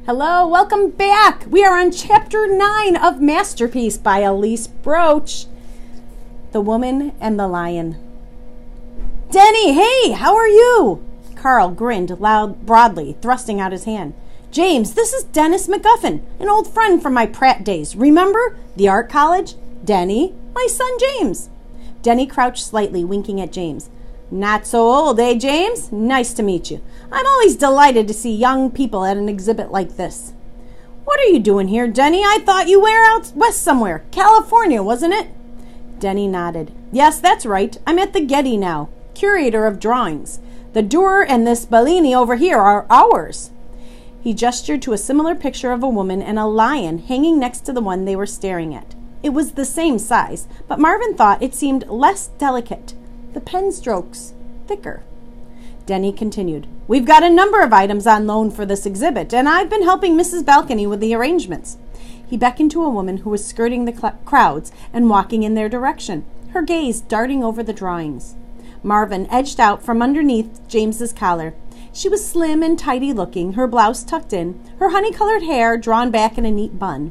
Hello, welcome back. We are on Chapter 9 of Masterpiece by Elise Broach. The Woman and the Lion. Denny, hey, how are you? Carl grinned broadly, thrusting out his hand. James, this is Dennis McGuffin, an old friend from my Pratt days. Remember? The art college? Denny, my son James. Denny crouched slightly, winking at James. Not so old, eh, James? Nice to meet you. I'm always delighted to see young people at an exhibit like this. What are you doing here, Denny? I thought you were out west somewhere. California, wasn't it? Denny nodded. Yes, that's right. I'm at the Getty now, curator of drawings. The Dürer and this Bellini over here are ours. He gestured to a similar picture of a woman and a lion hanging next to the one they were staring at. It was the same size, but Marvin thought it seemed less delicate. The pen strokes thicker. Denny continued, We've got a number of items on loan for this exhibit, and I've been helping Mrs. Balcony with the arrangements. He beckoned to a woman who was skirting the crowds and walking in their direction, her gaze darting over the drawings. Marvin edged out from underneath James's collar. She was slim and tidy looking, her blouse tucked in, her honey-colored hair drawn back in a neat bun.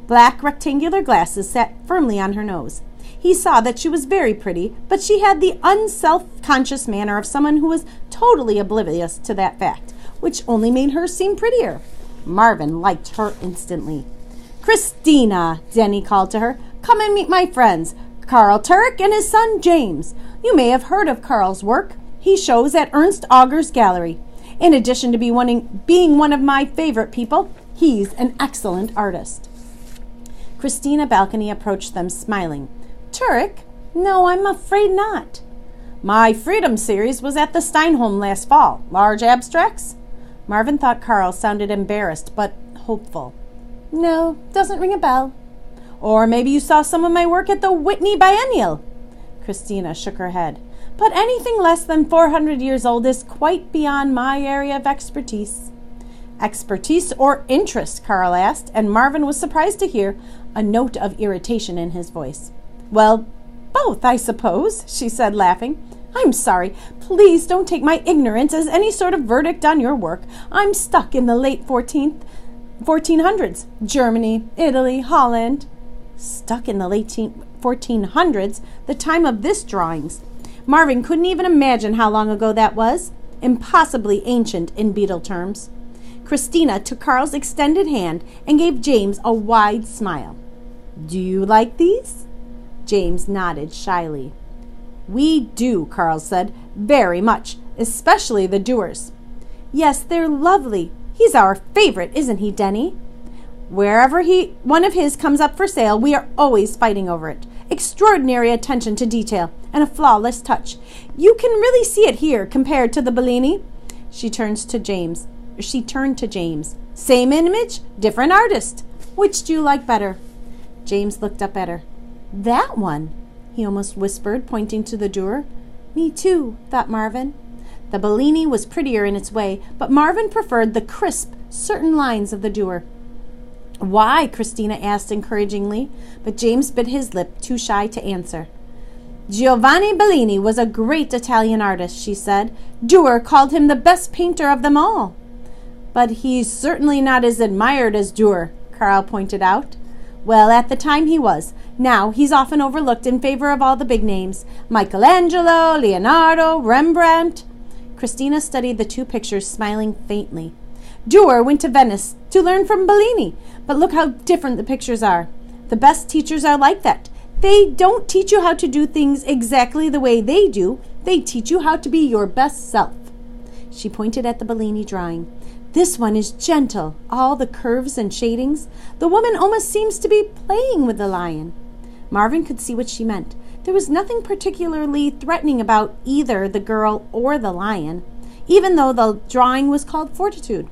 Black rectangular glasses sat firmly on her nose. He saw that she was very pretty, but she had the unself-conscious manner of someone who was totally oblivious to that fact, which only made her seem prettier. Marvin liked her instantly. Christina, Denny called to her, come and meet my friends, Carl Turek and his son James. You may have heard of Carl's work. He shows at Ernst Auger's gallery. In addition to being one of my favorite people, he's an excellent artist. Christina Balcony approached them, smiling. Turek? No, I'm afraid not. My Freedom series was at the Steinholm last fall. Large abstracts? Marvin thought Carl sounded embarrassed, but hopeful. No, doesn't ring a bell. Or maybe you saw some of my work at the Whitney Biennial. Christina shook her head. But anything less than 400 years old is quite beyond my area of expertise. Expertise or interest? Carl asked, and Marvin was surprised to hear a note of irritation in his voice. Well, both, I suppose, she said, laughing. I'm sorry. Please don't take my ignorance as any sort of verdict on your work. I'm stuck in the late 1400s. Germany, Italy, Holland. Stuck in the late 1400s, the time of this drawings. Marvin couldn't even imagine how long ago that was. Impossibly ancient in Beatle terms. Christina took Carl's extended hand and gave James a wide smile. Do you like these? James nodded shyly. We do, Carl said, very much, especially the Dürers. Yes, they're lovely. He's our favorite, isn't he, Denny? Wherever one of his comes up for sale, we are always fighting over it. Extraordinary attention to detail and a flawless touch. You can really see it here compared to the Bellini. She turned to James. Same image, different artist. Which do you like better? James looked up at her. That one, he almost whispered, pointing to the Dürer. Me too, thought Marvin. The Bellini was prettier in its way, but Marvin preferred the crisp, certain lines of the Dürer. Why? Christina asked encouragingly, but James bit his lip, too shy to answer. Giovanni Bellini was a great Italian artist, she said. Dürer called him the best painter of them all. But he's certainly not as admired as Dürer, Carl pointed out. Well, at the time he was. Now he's often overlooked in favor of all the big names. Michelangelo, Leonardo, Rembrandt. Christina studied the two pictures, smiling faintly. Dürer went to Venice to learn from Bellini, but look how different the pictures are. The best teachers are like that. They don't teach you how to do things exactly the way they do. They teach you how to be your best self. She pointed at the Bellini drawing. This one is gentle, all the curves and shadings. The woman almost seems to be playing with the lion. Marvin could see what she meant. There was nothing particularly threatening about either the girl or the lion, even though the drawing was called Fortitude.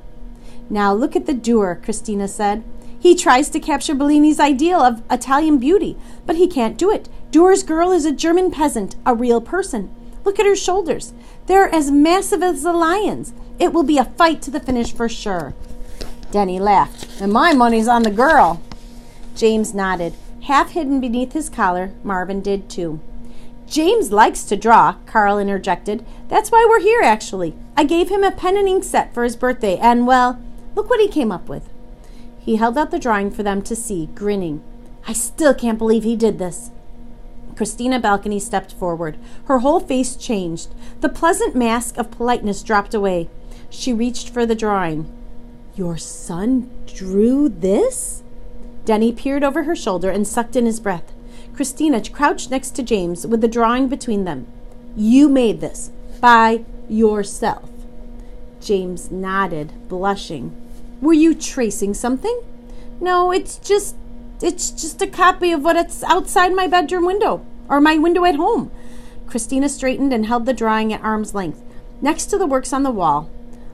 Now look at the Dürer, Christina said. He tries to capture Bellini's ideal of Italian beauty, but he can't do it. Dürer's girl is a German peasant, a real person. Look at her shoulders. They're as massive as the lion's. It will be a fight to the finish for sure. Denny laughed. And my money's on the girl. James nodded. Half hidden beneath his collar, Marvin did too. James likes to draw, Carl interjected. That's why we're here, actually. I gave him a pen and ink set for his birthday, and, well, Look what he came up with." He held out the drawing for them to see, grinning. "I still can't believe he did this." Christina Balcony stepped forward. Her whole face changed. The pleasant mask of politeness dropped away. She reached for the drawing. "Your son drew this?" Denny peered over her shoulder and sucked in his breath. Christina crouched next to James with the drawing between them. "You made this by yourself." James nodded, blushing. "Were you tracing something?" "No, it's just a copy of what's outside my bedroom window, or my window at home." Christina straightened and held the drawing at arm's length, next to the works on the wall.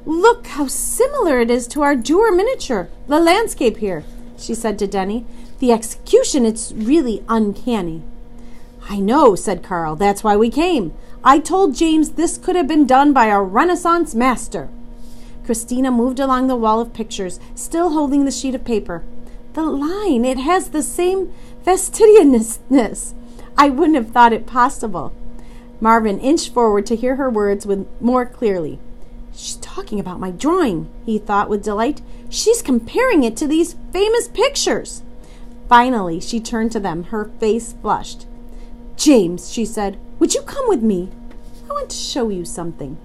"Look how similar it is to our Dewar miniature, the landscape here," she said to Denny. "The execution, it's really uncanny." "I know," said Carl. "That's why we came. I told James this could have been done by a Renaissance master." Christina moved along the wall of pictures, still holding the sheet of paper. "The line, it has the same fastidiousness. I wouldn't have thought it possible." Marvin inched forward to hear her words more clearly. "She's talking about my drawing," he thought with delight. "She's comparing it to these famous pictures." Finally, she turned to them, her face flushed. "James," she said, "would you come with me? I want to show you something."